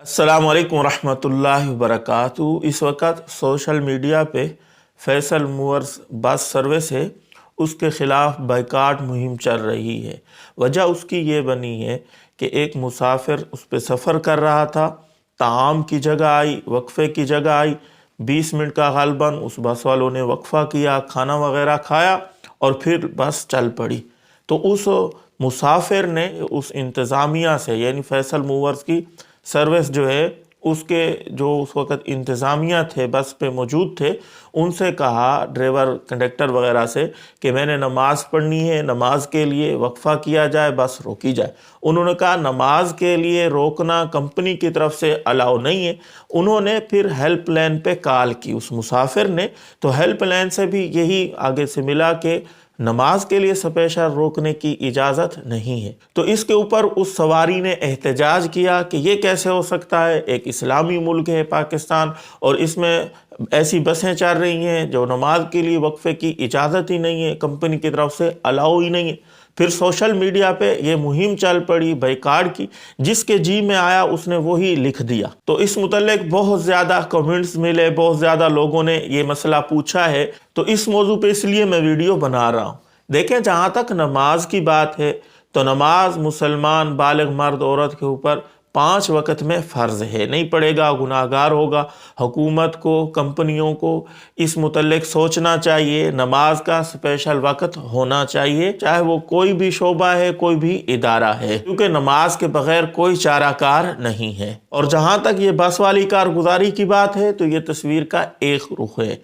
अस्सलाम वालेकुम रहमतुल्लाहि वबरकातुहू। इस वक्त सोशल मीडिया पे फैसल मूवर्स बस सर्विस है, उसके ख़िलाफ़ बाइकाट मुहिम चल रही है। वजह उसकी ये बनी है कि एक मुसाफिर उस पर सफ़र कर रहा था, ताम की जगह आई, वक्फ़े की जगह आई, 20 मिनट का ग़ालिबन उस बस वालों ने वक्फ़ा किया, खाना वगैरह खाया और फिर बस चल पड़ी। तो उस मुसाफिर ने उस इंतज़ामिया से यानी फैसल मूवर्स की सर्विस जो है उसके जो उस वक़्त इंतज़ामिया थे, बस पे मौजूद थे, उनसे कहा, ड्राइवर कंडक्टर वगैरह से, कि मैंने नमाज़ पढ़नी है, नमाज के लिए वक्फ़ा किया जाए, बस रोकी जाए। उन्होंने कहा नमाज के लिए रोकना कंपनी की तरफ से अलाउ नहीं है। उन्होंने फिर हेल्पलाइन पे कॉल की उस मुसाफिर ने, तो हेल्पलाइन से भी यही आगे से मिला कि नमाज के लिए स्पेशल रोकने की इजाज़त नहीं है। तो इसके ऊपर उस सवारी ने एहतजाज किया कि ये कैसे हो सकता है, एक इस्लामी मुल्क है पाकिस्तान और इसमें ऐसी बसें चल रही हैं जो नमाज के लिए वक्फे की इजाज़त ही नहीं है, कंपनी की तरफ से अलाउ ही नहीं है। फिर सोशल मीडिया पे ये मुहिम चल पड़ी बाइकाट की, जिसके जी में आया उसने वही लिख दिया। तो इस मुतल्लिक बहुत ज़्यादा कमेंट्स मिले, बहुत ज़्यादा लोगों ने ये मसला पूछा है। तो इस मौजू पे इसलिए मैं वीडियो बना रहा हूँ। देखें, जहाँ तक नमाज की बात है तो नमाज मुसलमान बालिग मर्द औरत के ऊपर 5 वक़्त में फ़र्ज़ है, नहीं पड़ेगा गुनाहगार होगा। हुकूमत को, कंपनियों को इस मुतल्लिक सोचना चाहिए, नमाज का स्पेशल वक़्त होना चाहिए, चाहे वो कोई भी शोबा है, कोई भी इदारा है, क्योंकि नमाज के बग़ैर कोई चाराकार नहीं है। और जहाँ तक ये बस वाली कारगुजारी की बात है तो ये तस्वीर का एक रुख है।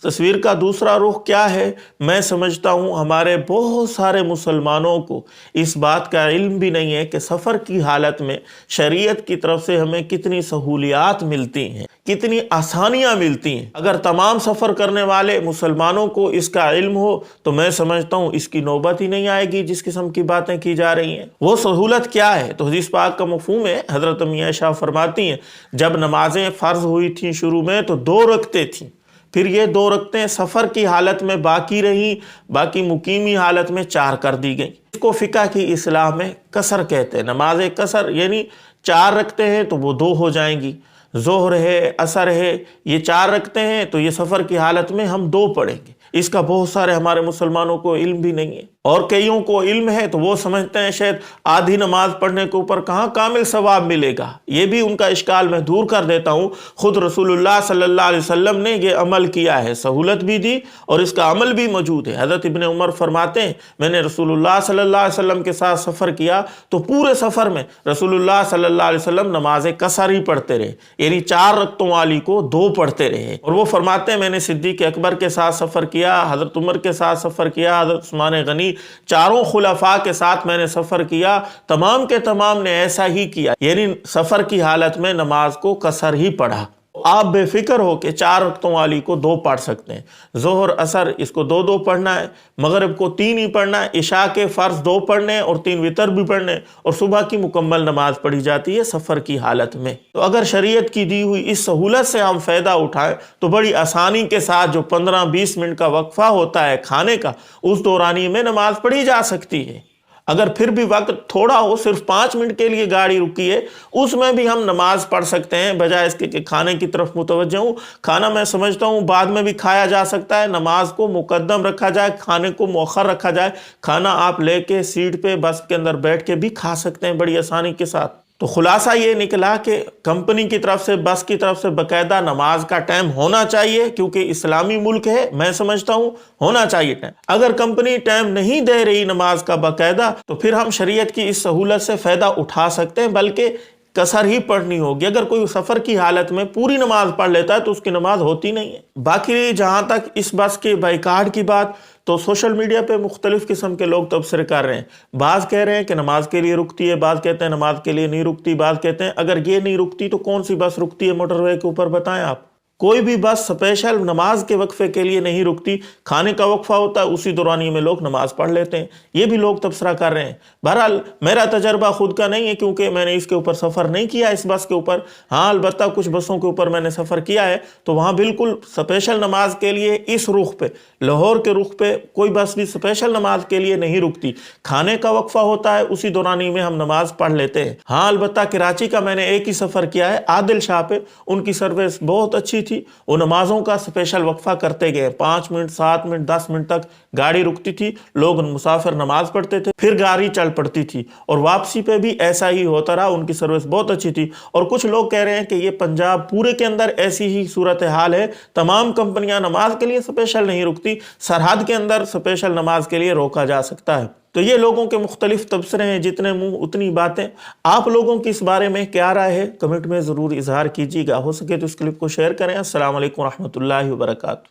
तस्वीर का दूसरा रुख क्या है, मैं समझता हूँ हमारे बहुत सारे मुसलमानों को इस बात का इल्म भी नहीं है कि सफ़र की हालत में शरीयत की तरफ से हमें कितनी सहूलियात मिलती हैं, कितनी आसानियाँ मिलती हैं। अगर तमाम सफ़र करने वाले मुसलमानों को इसका इल्म हो तो मैं समझता हूँ इसकी नौबत ही नहीं आएगी जिस किस्म की बातें की जा रही हैं। वो सहूलत क्या है? तो हदीस पाक का मफ़हूम है, हज़रत अम्मी आयशा फरमाती हैं, जब नमाजें फ़र्ज़ हुई थीं शुरू में तो 2 रकतें थीं, फिर ये 2 रकतें सफ़र की हालत में बाकी रहीं, बाकी मुकीमी हालत में 4 कर दी गई। इसको फ़िक़्ह की इस्लाह में कसर कहते हैं। नमाज कसर यानी 4 रकतें हैं तो वो 2 हो जाएंगी। ज़ोहर है, असर है, ये 4 रकतें हैं तो ये सफ़र की हालत में हम 2 पढ़ेंगे। इसका बहुत सारे हमारे मुसलमानों को इल्म भी नहीं है, और कईयों को इल्म है तो वो समझते हैं शायद आधी नमाज पढ़ने के ऊपर कहाँ कामिल सवाब मिलेगा। ये भी उनका इश्काल मैं दूर कर देता हूँ। खुद रसूलुल्लाह सल्लल्लाहु अलैहि वसल्लम ने ये अमल किया है, सहूलत भी दी और इसका अमल भी मौजूद है। हज़रत इब्न उमर फरमाते हैं, मैंने रसूलुल्लाह सल्लल्लाहु अलैहि वसल्लम के साथ सफ़र किया तो पूरे सफ़र में रसूलुल्लाह सल्लल्लाहु अलैहि वसल्लम नमाज कसर ही पढ़ते रहे, यानी 4 रकतों वाली को 2 पढ़ते रहे। और वो फरमाते हैं, मैंने सिद्दीक़ अकबर के साथ सफ़र किया, हज़रत उमर के साथ सफ़र किया, हज़रत उस्मान गनी, चारों खुलफा के साथ मैंने सफ़र किया, तमाम के तमाम ने ऐसा ही किया, यानी सफ़र की हालत में नमाज को कसर ही पढ़ा। आप बेफिक्र हो कि 4 रकतों वाली को 2 पढ़ सकते हैं, ज़ोहर असर इसको 2-2 पढ़ना है, मगरिब को 3 ही पढ़ना है, इशा के फ़र्ज़ 2 पढ़ने और 3 वितर भी पढ़ने, और सुबह की मुकम्मल नमाज पढ़ी जाती है सफ़र की हालत में। तो अगर शरीयत की दी हुई इस सहूलत से हम फ़ायदा उठाएं तो बड़ी आसानी के साथ जो 15-20 मिनट का वक्फ़ा होता है खाने का, उस दौरानी में नमाज पढ़ी जा सकती है। अगर फिर भी वक्त थोड़ा हो, सिर्फ 5 मिनट के लिए गाड़ी रुकी है, उसमें भी हम नमाज पढ़ सकते हैं, बजाय इसके कि खाने की तरफ मुतवज्जह हूँ। खाना मैं समझता हूँ बाद में भी खाया जा सकता है, नमाज को मुकद्दम रखा जाए, खाने को मौखर रखा जाए। खाना आप लेके सीट पे बस के अंदर बैठ के भी खा सकते हैं बड़ी आसानी के साथ। तो खुलासा ये निकला कि कंपनी की तरफ से, बस की तरफ से बाकायदा नमाज का टाइम होना चाहिए, क्योंकि इस्लामी मुल्क है, मैं समझता हूँ होना चाहिए टाइम। अगर कंपनी टाइम नहीं दे रही नमाज का बाकायदा तो फिर हम शरीयत की इस सहूलत से फ़ायदा उठा सकते हैं, बल्कि कसर ही पढ़नी होगी। अगर कोई सफ़र की हालत में पूरी नमाज पढ़ लेता है तो उसकी नमाज होती नहीं है। बाकी जहाँ तक इस बस के बाइकाट की बात, तो सोशल मीडिया पे मुख्तलिफ़ किस्म के लोग तबसरे कर रहे हैं। बाज़ कह रहे हैं कि नमाज के लिए रुकती है, बाज़ कहते हैं नमाज के लिए नहीं रुकती, बाज़ कहते हैं अगर ये नहीं रुकती तो कौन सी बस रुकती है मोटरवे के ऊपर, बताएं आप। कोई भी बस स्पेशल नमाज के वक्फे के लिए नहीं रुकती, खाने का वक्फा होता है उसी दौरान में लोग नमाज पढ़ लेते हैं। ये भी लोग तबसरा कर रहे हैं। बहरहाल मेरा तजर्बा खुद का नहीं है क्योंकि मैंने इसके ऊपर सफ़र नहीं किया इस बस के ऊपर। हाँ, अलबत्ता कुछ बसों के ऊपर मैंने सफ़र किया है तो वहाँ बिल्कुल स्पेशल नमाज के लिए इस रुख पे, लाहौर के रुख पे कोई बस भी स्पेशल नमाज के लिए नहीं रुकती। खाने का वक्फा होता है उसी दौरानी में हम नमाज पढ़ लेते हैं। हाँ, अलबत्ता कराची का मैंने एक ही सफ़र किया है, आदिल शाह पे। उनकी सर्विस बहुत अच्छी थी। वो नमाजों का स्पेशल वक्फा करते गए, 5 मिनट 7 मिनट 10 मिनट तक गाड़ी रुकती थी, लोग मुसाफिर नमाज पढ़ते थे, फिर गाड़ी चल पड़ती थी। और वापसी पे भी ऐसा ही होता रहा। उनकी सर्विस बहुत अच्छी थी। और कुछ लोग कह रहे हैं कि ये पंजाब पूरे के अंदर ऐसी ही सूरत हाल है, तमाम कंपनियां नमाज के लिए स्पेशल नहीं रुकती, सरहद के अंदर स्पेशल नमाज के लिए रोका जा सकता है। तो ये लोगों के मुख्तलिफ तबसरे हैं, जितने मुंह उतनी बातें। आप लोगों की इस बारे में क्या राय है कमेंट में ज़रूर इजहार कीजिएगा। हो सके तो इस क्लिप को शेयर करें। अस्सलाम वालेकुम रहमतुल्लाहि व बरकातहू।